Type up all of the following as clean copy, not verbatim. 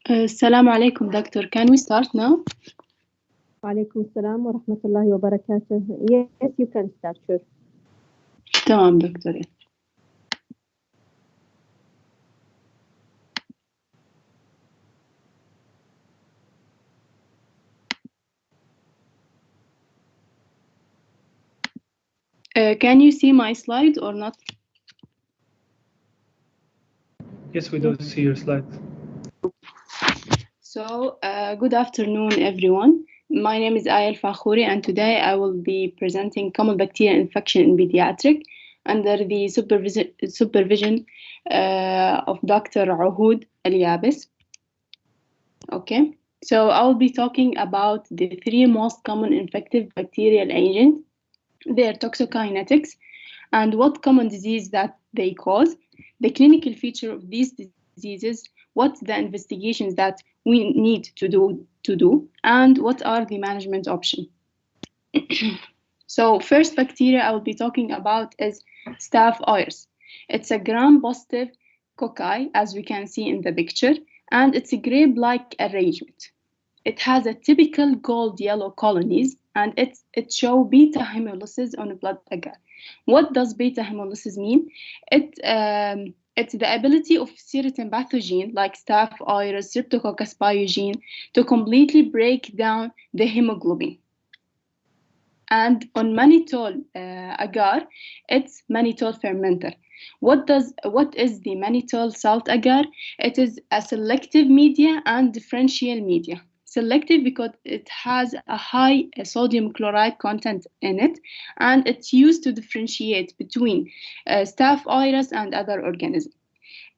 Assalamu alaikum, doctor. Can we start now? وعليكم السلام ورحمة الله وبركاته. Yes, you can start, sure. تمام دكتور. Can you see my slides or not? Yes, we do see your slides. So, good afternoon, everyone. My name is Ayel Fakhouri, and today I will be presenting common bacterial infection in pediatric under the supervision of Dr. Ahoud Al-Yabis. Okay, so I will be talking about the three most common infective bacterial agents, their toxokinetics, and what common disease that they cause, the clinical feature of these diseases, what's the investigations that we need to do, and what are the management options. So first bacteria I will be talking about is Staph aureus. It's a gram-positive cocci, as we can see in the picture, and it's a grape-like arrangement. It has a typical gold yellow colonies, and it shows beta hemolysis on blood agar. What does beta hemolysis mean? It's the ability of certain pathogen like Staph aureus, Streptococcus pyogenes to completely break down the hemoglobin. And on mannitol agar, it's mannitol fermenter. What is the mannitol salt agar? It is a selective media and differential media. Selective because it has a high sodium chloride content in it, and it's used to differentiate between Staph aureus and other organisms.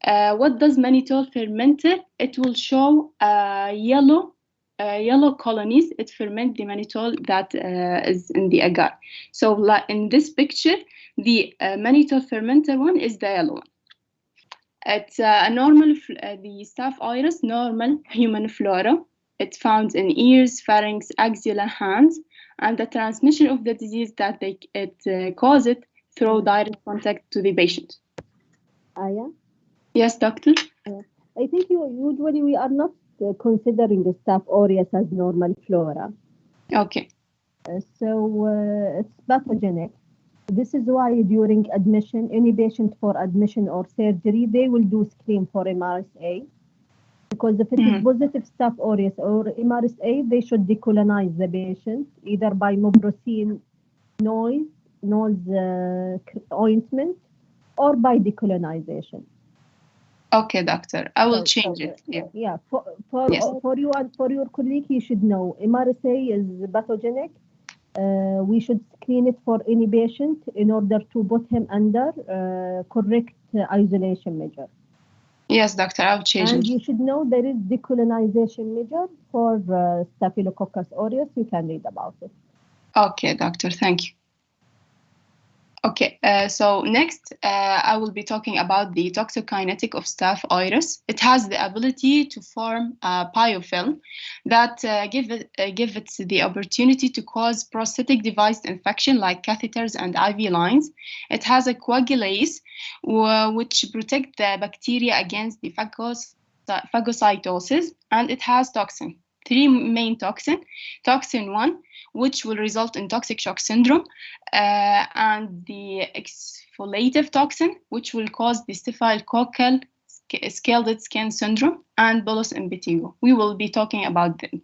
What does mannitol fermenter? It will show yellow colonies. It ferments the mannitol that is in the agar. So in this picture, the mannitol fermenter one is the yellow one. It's a normal, the Staph aureus, normal human flora. It's found in ears, pharynx, axilla, hands, and the transmission of the disease that it causes through direct contact to the patient. Aya? Yes, doctor? I think usually we are not considering the Staph aureus as normal flora. Okay. So it's pathogenic. This is why during admission, any patient for admission or surgery, they will do screen for MRSA. Because if it is positive Staph aureus or MRSA, they should decolonize the patient either by moprucin nose ointment or by decolonization. Okay, doctor. I will change it. Yeah. For you and for your colleague, you should know MRSA is pathogenic. We should screen it for any patient in order to put him under correct isolation measure. Yes, doctor, I'll change and it. You should know there is decolonization measure for Staphylococcus aureus. You can read about it. Okay, doctor, thank you. Okay, so next I will be talking about the toxokinetic of Staph aureus. It has the ability to form a biofilm that give it the opportunity to cause prosthetic device infection like catheters and IV lines. It has a coagulase which protect the bacteria against the phagocytosis, and it has toxin. Three main toxin. Toxin 1, which will result in toxic shock syndrome, and the exfoliative toxin, which will cause the staphylococcal scalded skin syndrome, and bullous impetigo. We will be talking about them.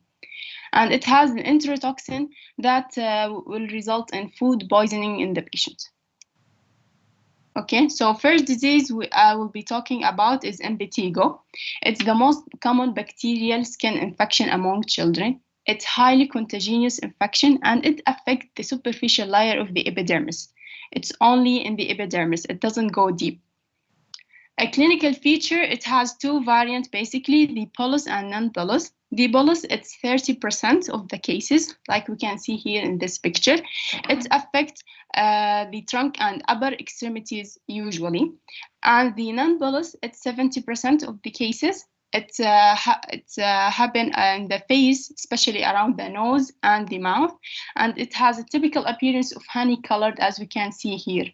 And it has an enterotoxin that will result in food poisoning in the patient. Okay, so first disease I will be talking about is impetigo. It's the most common bacterial skin infection among children. It's highly contagious infection, and it affects the superficial layer of the epidermis. It's only in the epidermis. It doesn't go deep. A clinical feature, it has two variants, basically, the bullous and non-bullous. The bullous, it's 30% of the cases, like we can see here in this picture. It affects the trunk and upper extremities usually. And the non-bullous, it's 70% of the cases. It's happen in the face, especially around the nose and the mouth. And it has a typical appearance of honey-colored, as we can see here.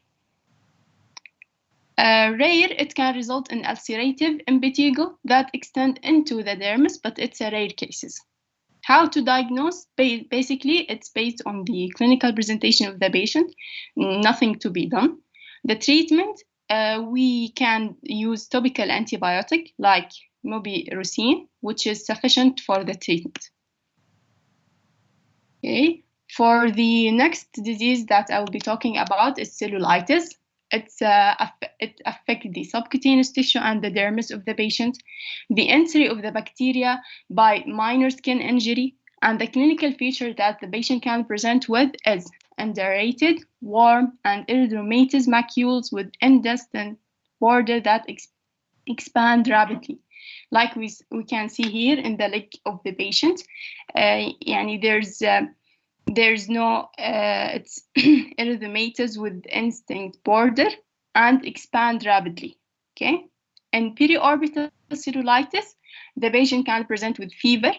Rare, it can result in ulcerative impetigo that extend into the dermis, but it's a rare cases. How to diagnose? Basically, it's based on the clinical presentation of the patient, nothing to be done. The treatment, we can use topical antibiotic like mobirocin, which is sufficient for the treatment. Okay. For the next disease that I will be talking about is cellulitis. It affects the subcutaneous tissue and the dermis of the patient, the entry of the bacteria by minor skin injury, and the clinical feature that the patient can present with is indurated, warm, and erythematous macules with indistinct border that expand rapidly. Like we can see here in the leg of the patient, there's no, it's erythematous with instinct border and expand rapidly, okay? In periorbital cellulitis, the patient can present with fever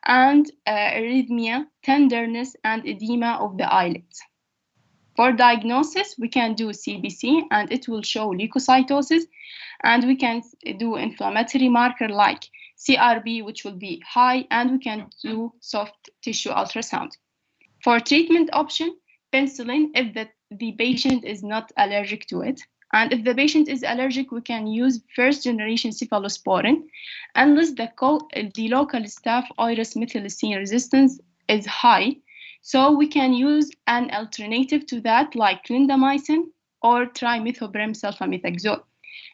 and arrhythmia, tenderness, and edema of the eyelids. For diagnosis, we can do CBC and it will show leukocytosis, and we can do inflammatory marker like CRP, which will be high, and we can do soft tissue ultrasound. For treatment option, penicillin if the patient is not allergic to it. And if the patient is allergic, we can use first generation cephalosporin unless the local Staph aureus methylicin resistance is high. So we can use an alternative to that like clindamycin or trimethoprim sulfamethoxazole.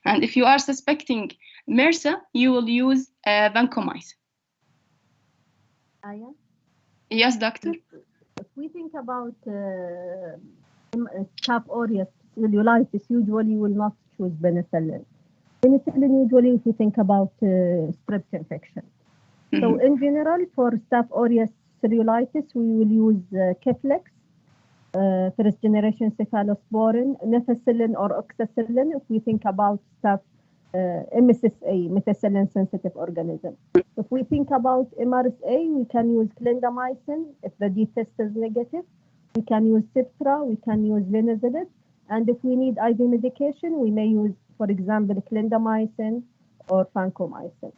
And if you are suspecting MRSA, you will use vancomycin. Aya? Yes, doctor? If we think about Staph aureus cellulitis, usually will not choose penicillin. Penicillin usually if we think about strep infection. So in general, for Staph aureus cellulitis, we will use Keflex, first generation cephalosporin, nefacillin or oxacillin if we think about Staph MSSA, methicillin sensitive organism. If we think about MRSA, we can use clindamycin if the D test is negative. We can use Ciptra, we can use linezolid. And if we need IV medication, we may use, for example, clindamycin or vancomycin.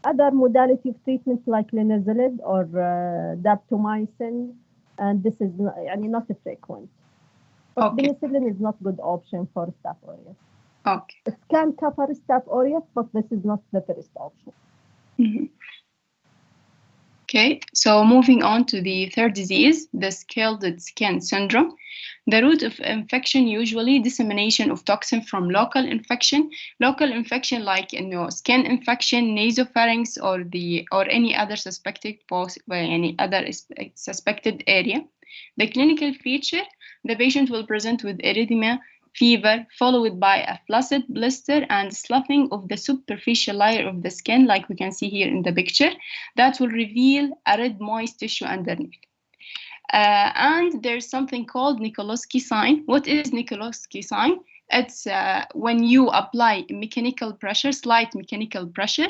Other modality of treatment like linezolid or daptomycin, and this is not frequent. But okay. Penicillin is not good option for Staph aureus. Okay. It can cover Staph aureus, but this is not the first option. Okay, so moving on to the third disease, the scalded skin syndrome. The root of infection usually dissemination of toxin from local infection like skin infection, nasopharynx, or any other suspected suspected area. The clinical feature: the patient will present with erythema, fever, followed by a flaccid blister and sloughing of the superficial layer of the skin, like we can see here in the picture, that will reveal a red moist tissue underneath. And there's something called Nikolsky sign. What is Nikolsky sign? It's when you apply mechanical pressure, slight mechanical pressure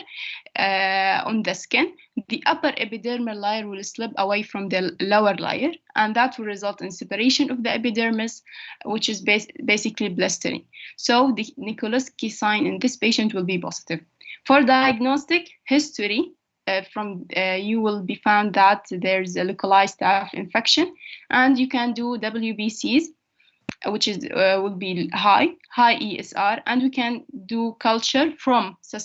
on the skin, the upper epidermal layer will slip away from the lower layer, and that will result in separation of the epidermis, which is basically blistering. So the Nikolsky sign in this patient will be positive. For diagnostic history, you will be found that there's a localized staph infection, and you can do WBCs, which is will be high ESR, and we can do culture from the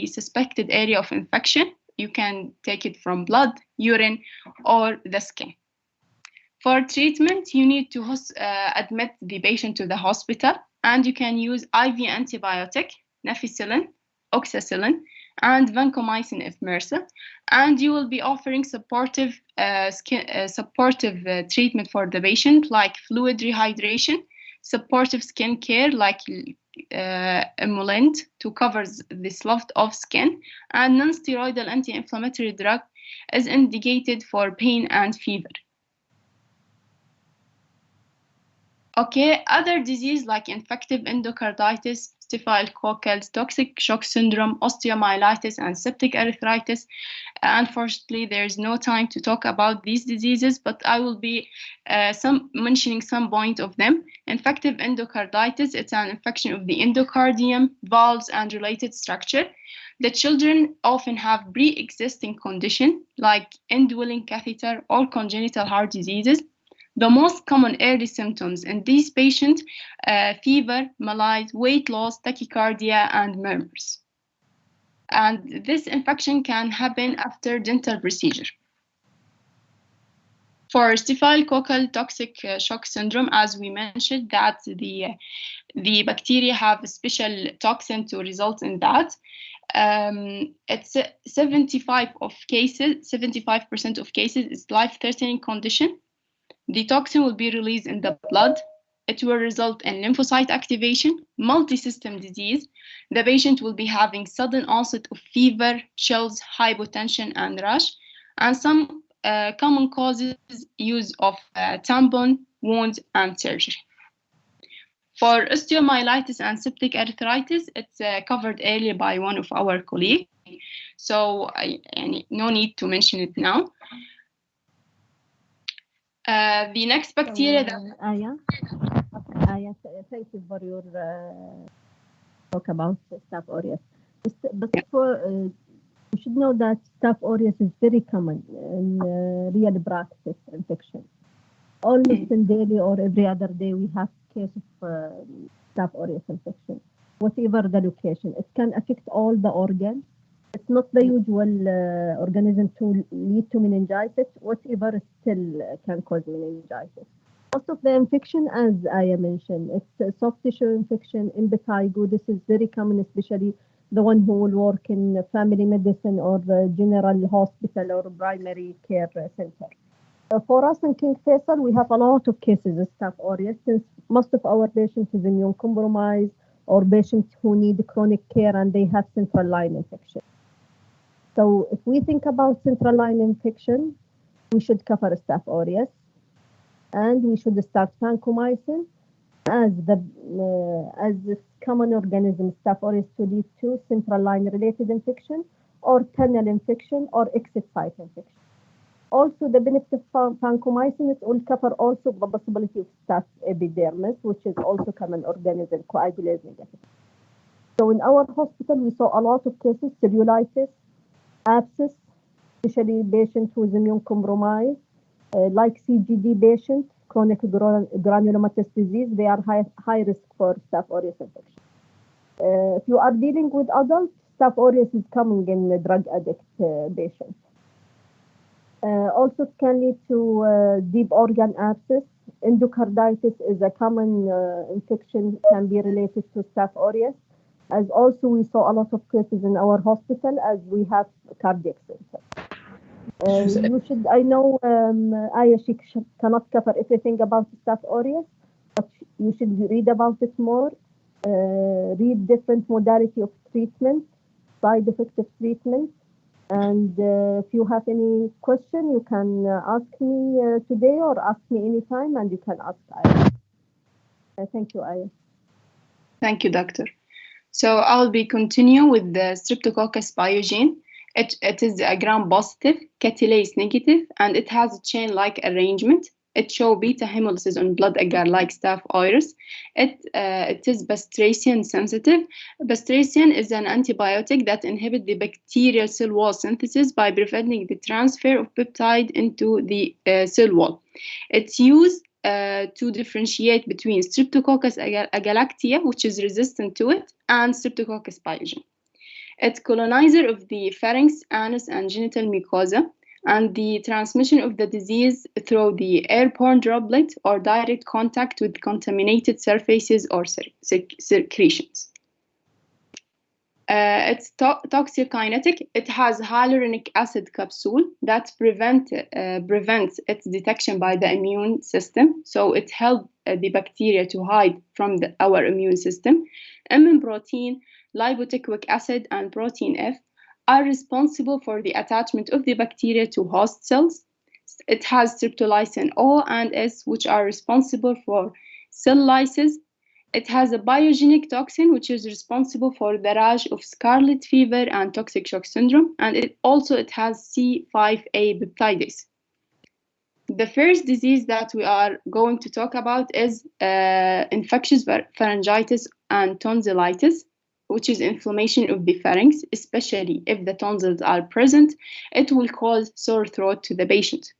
suspected area of infection. You can take it from blood, urine, or the skin. For treatment, you need to admit the patient to the hospital, and you can use IV antibiotic, nefacillin, oxacillin, and vancomycin if MRSA, and you will be offering supportive treatment for the patient like fluid rehydration, supportive skin care like emollient to cover the slough of skin, and non-steroidal anti-inflammatory drug is indicated for pain and fever. Okay, other disease like infective endocarditis, staphylococcal toxic shock syndrome, osteomyelitis, and septic arthritis. Unfortunately, there is no time to talk about these diseases, but I will be mentioning some point of them. Infective endocarditis, it's an infection of the endocardium, valves, and related structure. The children often have pre-existing condition like indwelling catheter or congenital heart diseases. The most common early symptoms in these patients, fever, malaise, weight loss, tachycardia, and murmurs. And this infection can happen after dental procedure. For staphylococcal toxic shock syndrome, as we mentioned, that the bacteria have a special toxin to result in that. It's 75% of cases is life-threatening condition. The toxin will be released in the blood. It will result in lymphocyte activation, multi-system disease. The patient will be having sudden onset of fever, chills, hypotension, and rash. And some common causes use of tampon, wounds, and surgery. For osteomyelitis and septic arthritis, it's covered earlier by one of our colleagues, so no need to mention it now. The next bacteria Aya, thank you for your talk about Staph aureus. But you should know that Staph aureus is very common in real practice infection. Almost in daily or every other day, we have case of Staph aureus infection, whatever the location. It can affect all the organs. It's not the usual organism to lead to meningitis. Whatever still can cause meningitis. Most of the infection, as I mentioned, it's a soft tissue infection, impetigo. This is very common, especially the one who will work in family medicine or general hospital or primary care center. For us in King Faisal, we have a lot of cases of Staph aureus, since most of our patients is immune compromised or patients who need chronic care and they have central line infection. So if we think about central line infection, we should cover Staph aureus, and we should start vancomycin as the common organism Staph aureus to lead to central line related infection or tunnel infection or exit site infection. Also, the benefit of vancomycin, it will cover also the possibility of Staph epidermis, which is also common organism coagulase negative. So in our hospital, we saw a lot of cases, cellulitis, abscess, especially patients with immune compromised, like CGD patients, chronic granulomatous disease, they are high risk for Staph aureus infection. If you are dealing with adults, Staph aureus is coming in drug addict patients. Also, it can lead to deep organ abscess. Endocarditis is a common infection, can be related to Staph aureus. As also, we saw a lot of cases in our hospital as we have cardiac center. I know Ayesha cannot cover everything about Staph aureus, but you should read about it more. Read different modality of treatment, side effects of treatment. And if you have any question, you can ask me today or ask me anytime, and you can ask Aya. Thank you, Aya. Thank you, doctor. So I'll be continuing with the Streptococcus pyogenes. It is a gram-positive, catalase negative, and it has a chain-like arrangement. It shows beta hemolysis on blood agar like Staph aureus. It is bastracin sensitive. Bastracin is an antibiotic that inhibits the bacterial cell wall synthesis by preventing the transfer of peptide into the cell wall. It's used to differentiate between Streptococcus agalactiae, which is resistant to it, and Streptococcus pyogenes. It's colonizer of the pharynx, anus, and genital mucosa, and the transmission of the disease through the airborne droplet or direct contact with contaminated surfaces or secretions. It's toxicokinetic. It has hyaluronic acid capsule that prevents its detection by the immune system. So it helps the bacteria to hide from our immune system. M protein, lipoic acid, and protein F are responsible for the attachment of the bacteria to host cells. It has streptolysin O and S, which are responsible for cell lysis. It has a biogenic toxin which is responsible for the rash of scarlet fever and toxic shock syndrome, and it has C5a peptidase. The first disease that we are going to talk about is infectious pharyngitis and tonsillitis, which is inflammation of the pharynx, especially if the tonsils are present. It will cause sore throat to the patient.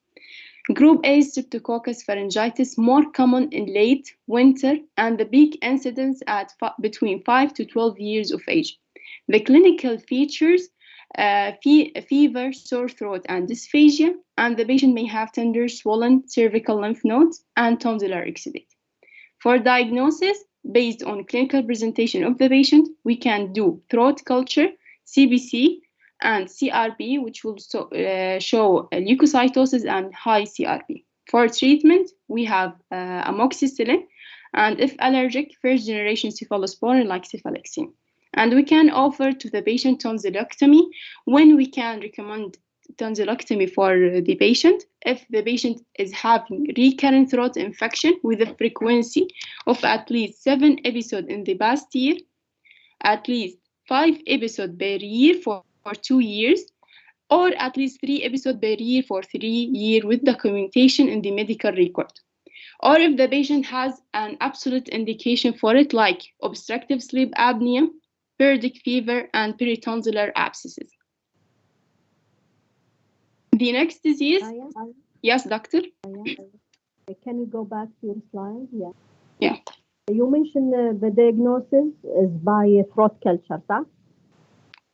Group A Streptococcus pharyngitis, more common in late winter, and the peak incidence at between 5 to 12 years of age. The clinical features fever, sore throat, and dysphagia, and the patient may have tender, swollen cervical lymph nodes and tonsillar exudate. For diagnosis, based on clinical presentation of the patient, we can do throat culture, CBC, and CRP, which will show leukocytosis and high CRP. For treatment, we have amoxicillin, and if allergic, first-generation cephalosporin like cephalexin. And we can offer to the patient tonsillectomy when we can recommend tonsillectomy for the patient if the patient is having recurrent throat infection with a frequency of at least 7 episodes in the past year, at least 5 episodes per year for 2 years, or at least 3 episodes per year for 3 years with documentation in the medical record. Or if the patient has an absolute indication for it, like obstructive sleep apnea, periodic fever, and peritonsillar abscesses. The next disease. Yes, doctor? Can you go back to your slide? Yeah. You mentioned the diagnosis is by throat culture, صح?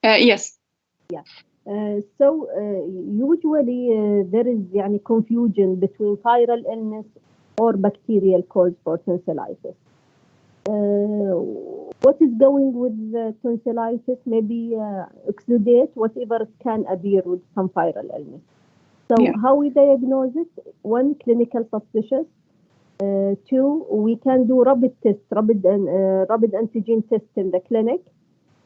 Yes. Yeah. So usually there is confusion between viral illness or bacterial cause for tonsillitis. What is going with the tonsillitis? Maybe exudate, whatever can appear with some viral illness. So how we diagnose it? 1, clinical suspicious. 2, we can do rapid antigen test in the clinic.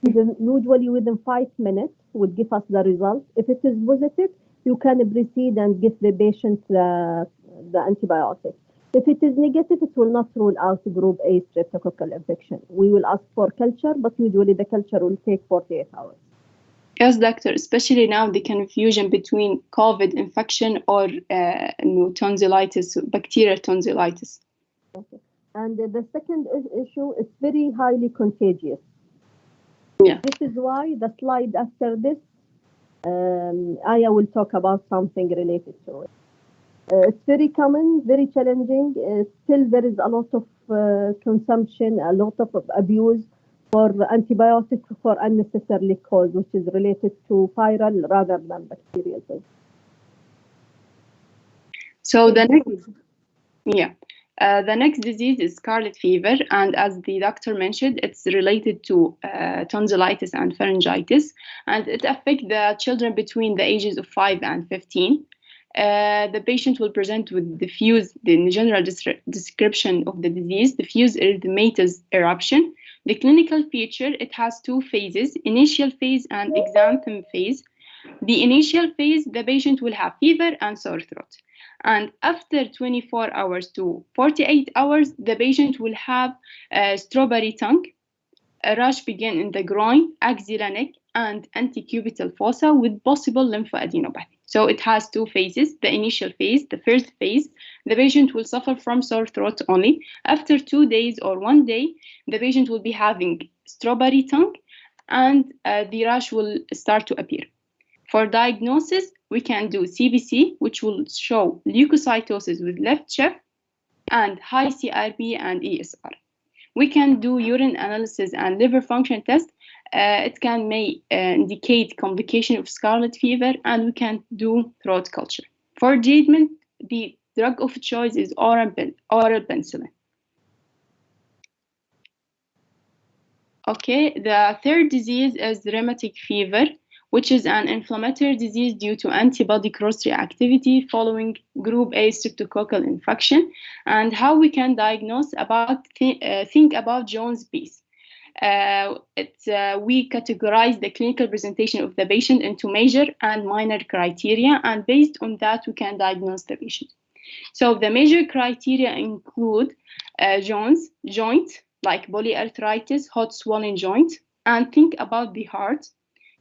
Usually within 5 minutes will give us the result. If it is positive, you can proceed and give the patient the antibiotic. If it is negative, it will not rule out group A streptococcal infection. We will ask for culture, but usually the culture will take 48 hours. Yes, doctor, especially now the confusion between COVID infection or tonsillitis, bacterial tonsillitis. Okay. And the second issue is very highly contagious. Yeah. This is why the slide after this, Aya will talk about something related to it. It's very common, very challenging. Still, there is a lot of consumption, a lot of abuse for antibiotics for unnecessarily cause, which is related to viral rather than bacterial. So the next disease is scarlet fever, and as the doctor mentioned, it's related to tonsillitis and pharyngitis, and it affects the children between the ages of 5 and 15. The patient will present with diffuse, the general description of the disease, diffuse erythematous eruption. The clinical feature, it has 2 phases, initial phase and exanthem phase. The initial phase, the patient will have fever and sore throat. And after 24 hours to 48 hours, the patient will have a strawberry tongue, a rash begin in the groin, axilla neck, and antecubital fossa with possible lymphoadenopathy. So it has 2 phases. The initial phase, the first phase, the patient will suffer from sore throat only. After 2 days or 1 day, the patient will be having strawberry tongue and the rash will start to appear. For diagnosis, we can do CBC, which will show leukocytosis with left chest and high CRP and ESR. We can do urine analysis and liver function test. It may indicate complication of scarlet fever, and we can do throat culture. For treatment, the drug of choice is oral penicillin. Okay, the third disease is rheumatic fever, which is an inflammatory disease due to antibody cross-reactivity following group A streptococcal infection. And how we can diagnose think about Jones piece. We categorize the clinical presentation of the patient into major and minor criteria, and based on that, we can diagnose the patient. So the major criteria include Jones joint, like polyarthritis, hot swollen joint, and think about the heart,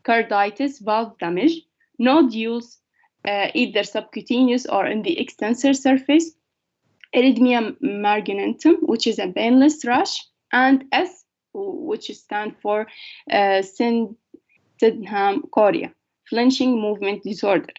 carditis, valve damage, nodules, either subcutaneous or in the extensor surface, erythema marginatum, which is a painless rash, and S, which stands for Sydenham chorea, flinching movement disorder.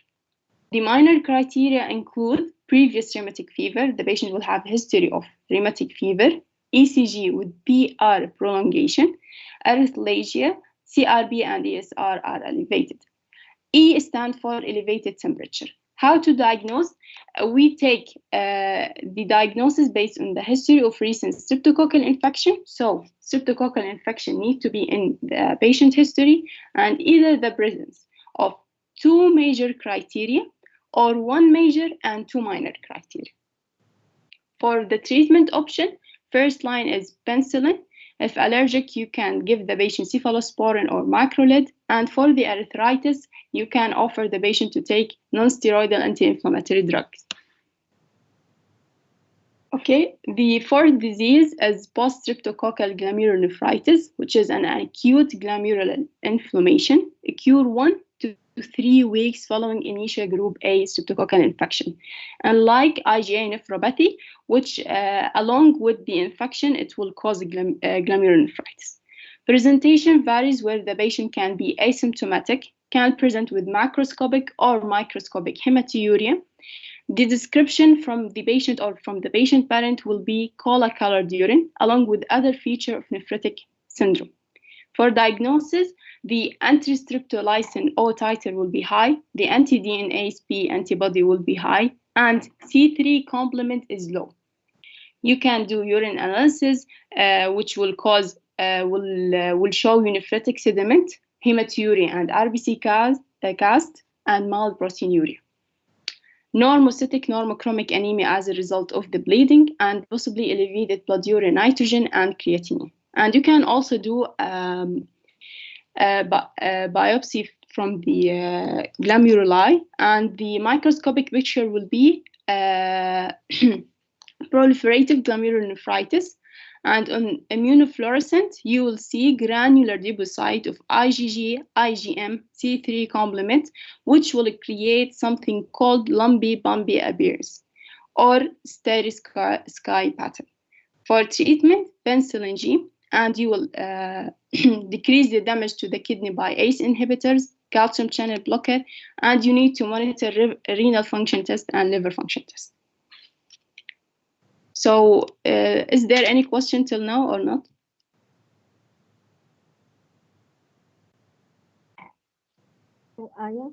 The minor criteria include previous rheumatic fever. The patient will have history of rheumatic fever, ECG with PR prolongation, erythalagia, CRP and ESR are elevated. E stands for elevated temperature. How to diagnose? We take the diagnosis based on the history of recent streptococcal infection. So streptococcal infection needs to be in the patient history and either the presence of 2 major criteria or 1 major and 2 minor criteria. For the treatment option, first line is penicillin. If allergic, you can give the patient cephalosporin or macrolide. And for the arthritis, you can offer the patient to take non-steroidal anti-inflammatory drugs. Okay, the fourth disease is post-streptococcal glomerulonephritis, which is an acute glomerular inflammation, occur 1 to 3 weeks following initial group A streptococcal infection. And like IgA nephropathy, which along with the infection, it will cause glomerulonephritis. Presentation varies where the patient can be asymptomatic, can present with macroscopic or microscopic hematuria. The description from the patient or from the patient parent will be cola-colored urine, along with other features of nephritic syndrome. For diagnosis, the anti-streptolysin O titer will be high, the anti-DNase antibody will be high, and C3 complement is low. You can do urine analysis, which will cause will show nephritic sediment, hematuria, and RBC cast, and mild proteinuria. Normocytic normochromic anemia as a result of the bleeding, and possibly elevated blood urine nitrogen and creatinine. And you can also do biopsy from the glomeruli, and the microscopic picture will be proliferative glomerulonephritis. And on immunofluorescent, you will see granular deposit of IgG, IgM, C3 complement, which will create something called lumpy bumpy appearance or starry sky pattern. For treatment, penicillin G, and you will decrease the damage to the kidney by ACE inhibitors, calcium channel blocker, and you need to monitor renal function test and liver function test. So, is there any question till now or not? So, Aya?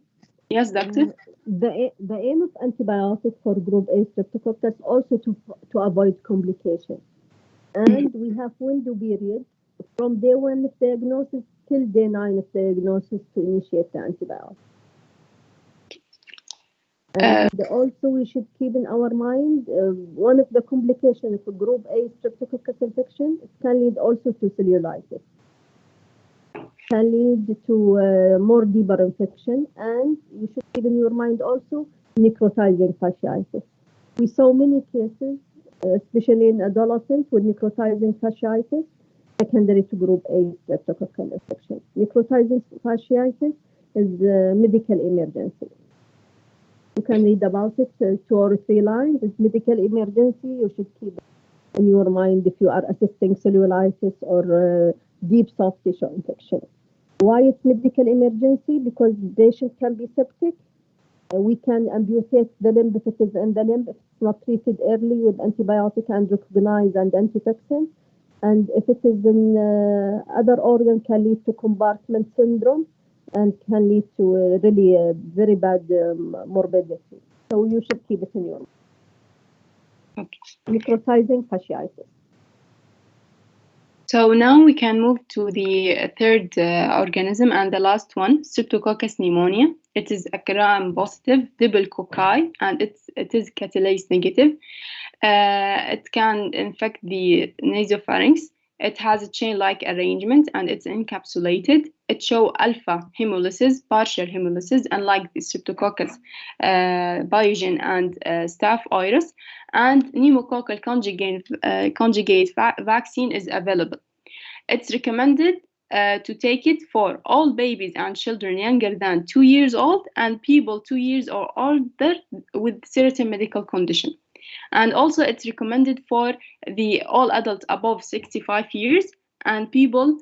Yes, doctor. The aim of antibiotics for group A streptococcus is also to avoid complications. And we have window period from day 1 of diagnosis till day 9 of diagnosis to initiate the antibiotic. And also we should keep in our mind one of the complications of group A streptococcus infection, it can lead also to cellulitis. Can lead to more deeper infection, and you should keep in your mind also necrotizing fasciitis. We saw many cases, especially in adolescents with necrotizing fasciitis secondary to group A streptococcal infection. Necrotizing fasciitis is a medical emergency. You can read about it 2 or 3 lines. It's medical emergency. You should keep in your mind if you are assisting cellulitis or deep soft tissue infection. Why it's medical emergency? Because the patient can be septic. We can amputate the limb if it is in the limb if it's not treated early with antibiotic and recognized and antitoxin. And if it is in other organ, can lead to compartment syndrome and can lead to really very bad morbidity. So you should keep it in your mind. Okay. Necrotizing fasciitis. So now we can move to the third organism and the last one, Streptococcus pneumonia. It is a gram-positive double cocci, and it is catalase negative. It can infect the nasopharynx, It has a chain-like arrangement and it's encapsulated. It shows alpha hemolysis, partial hemolysis, unlike the Streptococcus pyogen and Staph aureus. And pneumococcal conjugate vaccine is available. It's recommended to take it for all babies and children younger than 2 years old and people 2 years or older with certain medical condition. And also it's recommended for the all adults above 65 years and people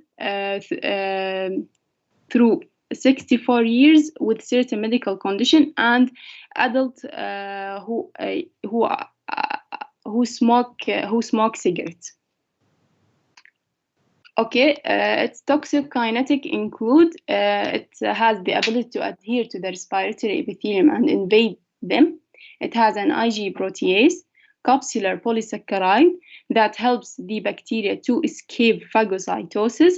through 64 years with certain medical condition and adults who smoke cigarettes. Okay, its toxicokinetic include it has the ability to adhere to the respiratory epithelium and invade them. It has an Ig protease, capsular polysaccharide that helps the bacteria to escape phagocytosis,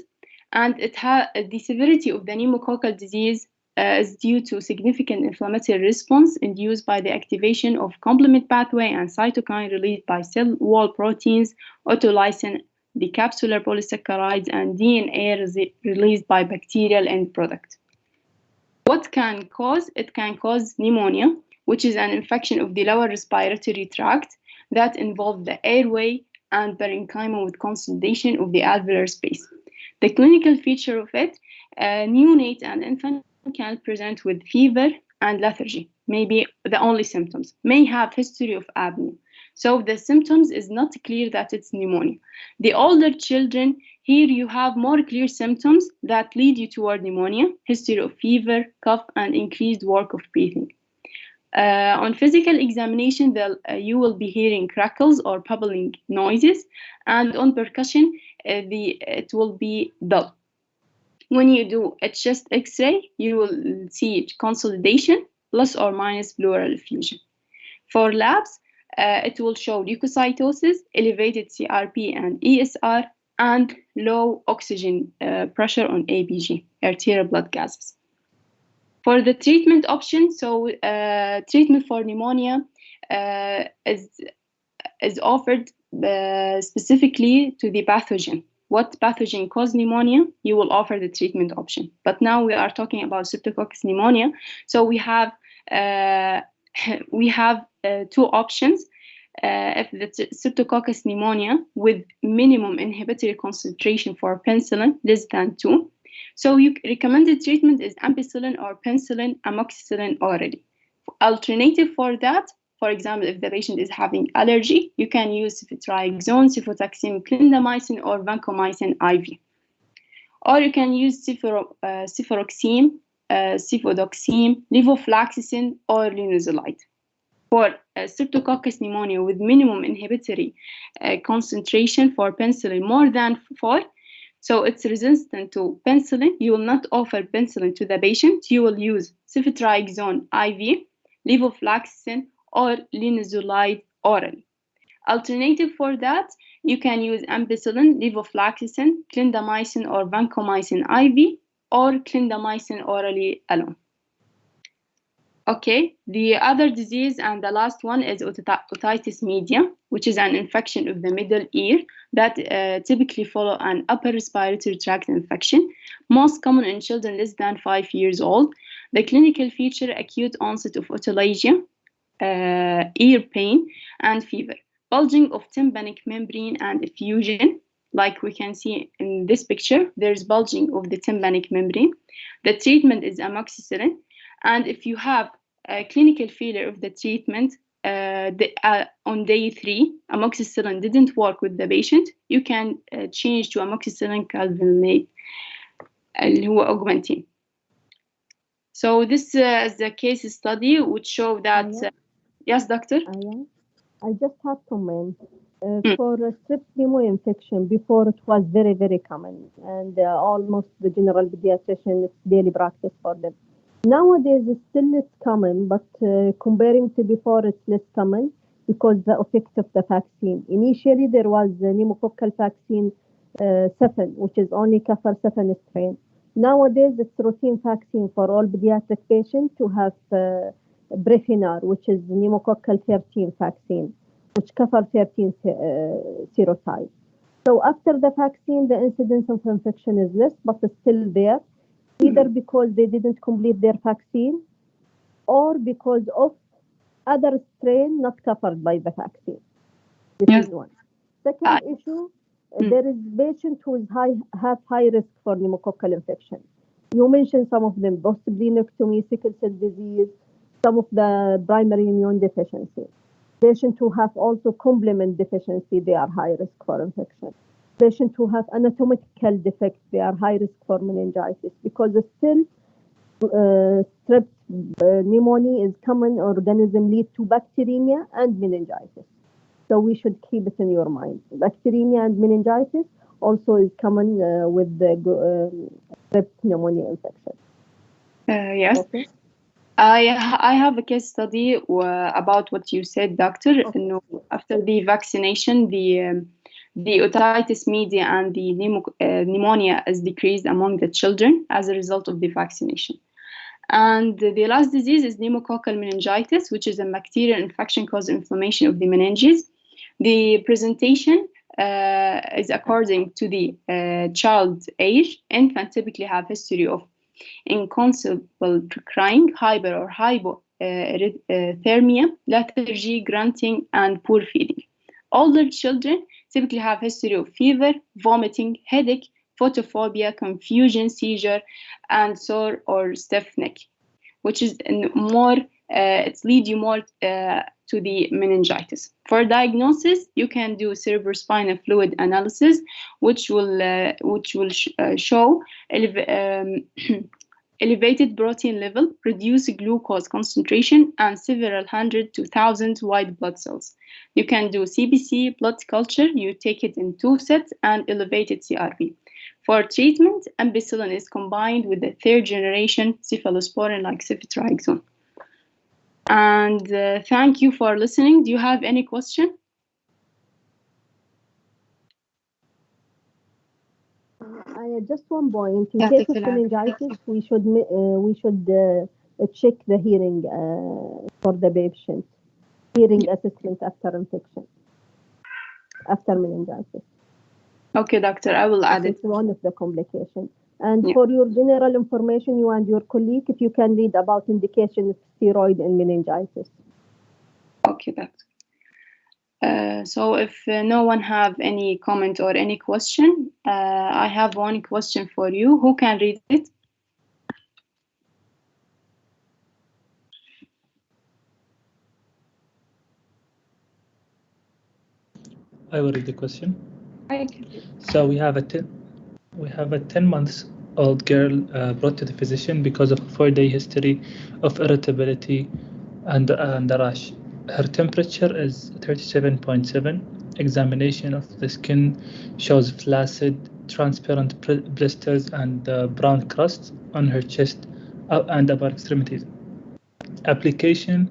and the severity of the pneumococcal disease is due to significant inflammatory response induced by the activation of complement pathway and cytokine released by cell wall proteins, autolysin, the capsular polysaccharides, and DNA released by bacterial end product. What can cause? It can cause pneumonia, which is an infection of the lower respiratory tract that involves the airway and parenchyma with consolidation of the alveolar space. The clinical feature of it, neonate and infant can present with fever and lethargy, maybe the only symptoms, may have history of apnea. So the symptoms is not clear that it's pneumonia. The older children, here you have more clear symptoms that lead you toward pneumonia, history of fever, cough, and increased work of breathing. On physical examination, you will be hearing crackles or bubbling noises, and on percussion, it will be dull. When you do a chest X-ray, you will see consolidation, plus or minus pleural effusion. For labs, it will show leukocytosis, elevated CRP and ESR, and low oxygen pressure on ABG, arterial blood gases. For the treatment option, so treatment for pneumonia is offered specifically to the pathogen. What pathogen causes pneumonia, you will offer the treatment option. But now we are talking about Streptococcus pneumonia, so we have two options. If the Streptococcus pneumonia with minimum inhibitory concentration for penicillin less than 2. So recommended treatment is ampicillin or penicillin, amoxicillin orally. Alternative for that, for example, if the patient is having allergy, you can use ceftriaxone, cefotaxime, clindamycin, or vancomycin IV. Or you can use cefuroxime, cefodoxime, levofloxacin, or linezolid. For Streptococcus pneumonia with minimum inhibitory concentration for penicillin more than 4, so it's resistant to penicillin, you will not offer penicillin to the patient. You will use ceftriaxone IV, levofloxacin, or linezolid orally. Alternative for that, you can use ampicillin, levofloxacin, clindamycin, or vancomycin IV, or clindamycin orally alone. Okay, the other disease and the last one is otitis media, which is an infection of the middle ear that typically follow an upper respiratory tract infection, most common in children less than 5 years old. The clinical feature, acute onset of otolalia, ear pain, and fever, bulging of tympanic membrane and effusion. Like we can see in this picture, there's bulging of the tympanic membrane. The treatment is amoxicillin, and if you have a clinical failure of the treatment on day 3, amoxicillin didn't work with the patient, you can change to amoxicillin calvinate اللي هو augmentin. So this is a case study which show that yes, doctor. I just have to comment. For strep pneumonia infection, before it was very, very common, and almost the general pediatrician, it's daily practice for them. Nowadays, it's still common, but comparing to before, it's less common because the effect of the vaccine. Initially, there was the pneumococcal vaccine 7, which is only cover 7 strain. Nowadays, it's routine vaccine for all pediatric patients to have Brefinar, which is pneumococcal 13 vaccine, which covers 13 serotypes. So after the vaccine, the incidence of infection is less, but it's still there, either because they didn't complete their vaccine or because of other strain not covered by the vaccine. This is one. Second issue, there is patient who is have high risk for pneumococcal infection. You mentioned some of them, post-plenectomy, sickle cell disease, some of the primary immune deficiency. Patients who have also complement deficiency, they are high risk for infection. Patients who have anatomical defects, they are high risk for meningitis because still strep pneumonia is common organism lead to bacteremia and meningitis. So we should keep it in your mind. Bacteremia and meningitis also is common with the strep pneumonia infection. Yes. Okay. I have a case study about what you said, doctor. Okay. No, after the vaccination, the otitis media and the pneumonia is decreased among the children as a result of the vaccination. And the last disease is pneumococcal meningitis, which is a bacterial infection causing inflammation of the meninges. The presentation is according to the child's age. Infants typically have history of inconsolable crying, hyper or hypothermia, lethargy, grunting, and poor feeding. Older children typically have history of fever, vomiting, headache, photophobia, confusion, seizure, and sore or stiff neck, which is more, it's lead you more to the meningitis. For diagnosis, you can do cerebrospinal fluid analysis, which will show elevated protein level, reduced glucose concentration, and several hundred to thousands white blood cells. You can do CBC blood culture. You take it in 2 sets and elevated CRP. For treatment, ampicillin is combined with the third generation cephalosporin like ceftriaxone. And thank you for listening. Do you have any question? Just one point. In case of meningitis, we should check the hearing for the patient. Hearing assessment after infection, after meningitis. Okay, doctor, I will add it. It's one of the complications. And for your general information, you and your colleague, if you can read about indication of steroid in meningitis. Okay, doctor. So if no one have any comment or any question, I have one question for you. Who can read it? I will read the question. Okay. So we have a 10-month-old girl brought to the physician because of a 4-day history of irritability and a rash. Her temperature is 37.7. Examination of the skin shows flaccid, transparent blisters and brown crust on her chest and upper extremities. Application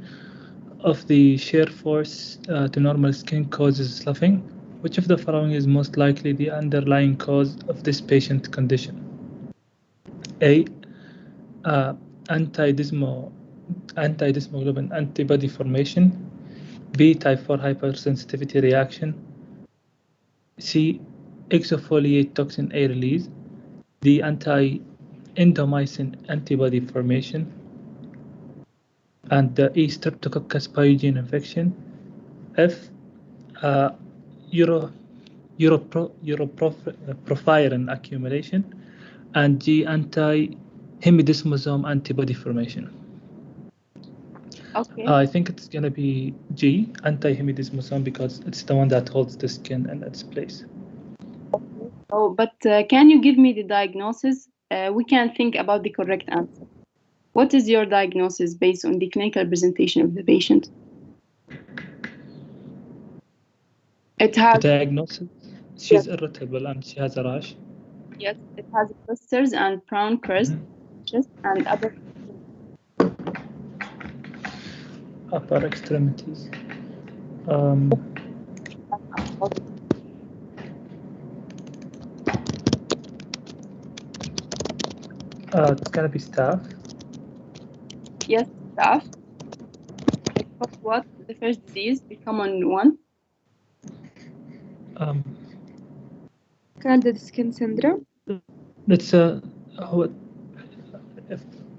of the shear force to normal skin causes sloughing. Which of the following is most likely the underlying cause of this patient condition? A. Anti-desmoglobin antibody formation. B. Type 4 hypersensitivity reaction. C. Exfoliate toxin A release. D. Anti-endomycin antibody formation. And E. Streptococcus pyogenes infection. F. Uroporphyrin accumulation, and G. Anti-hemidesmosome antibody formation. Okay. I think it's going to be G, anti-hemidesmosome, because it's the one that holds the skin in its place. Oh, but can you give me the diagnosis? We can think about the correct answer. What is your diagnosis based on the clinical presentation of the patient? It has the diagnosis. She's irritable and she has a rash. Yes, it has blisters and brown crust, chest and upper extremities. It's gonna be staph. Yes, staph. What the first disease, the common one? Candid skin syndrome. It's هو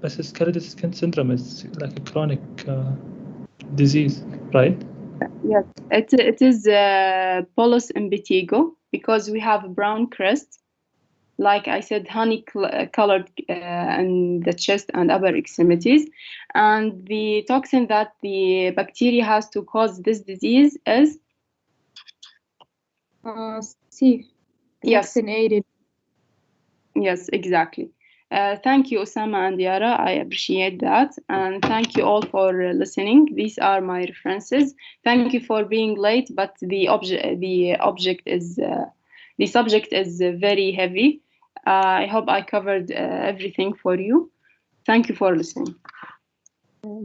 بس scarlet skin syndrome is like a chronic disease, right? Yes, it is bullous impetigo because we have a brown crest, like I said, honey colored in the chest and upper extremities. And the toxin that the bacteria has to cause this disease is C. yes, Vaccinated. yes, exactly. Thank you, Osama and Yara. I appreciate that. And thank you all for listening. These are my references. Thank you for being late, but the subject is very heavy. I hope I covered everything for you. Thank you for listening.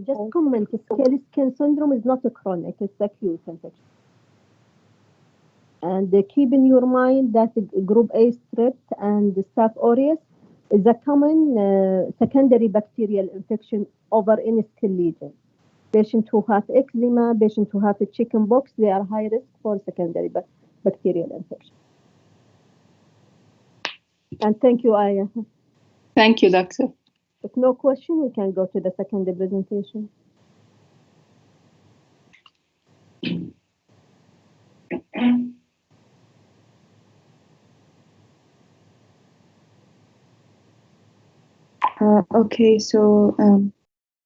Just comment, scaly skin syndrome is not a chronic, it's acute infection. And keep in your mind that group A strep and Staph aureus is a common secondary bacterial infection over any skin lesion. Patients who have eczema, patients who have a chicken pox, they are high risk for secondary bacterial infection. And thank you, Aya. Thank you, Doctor. If no question, we can go to the second presentation. Okay, so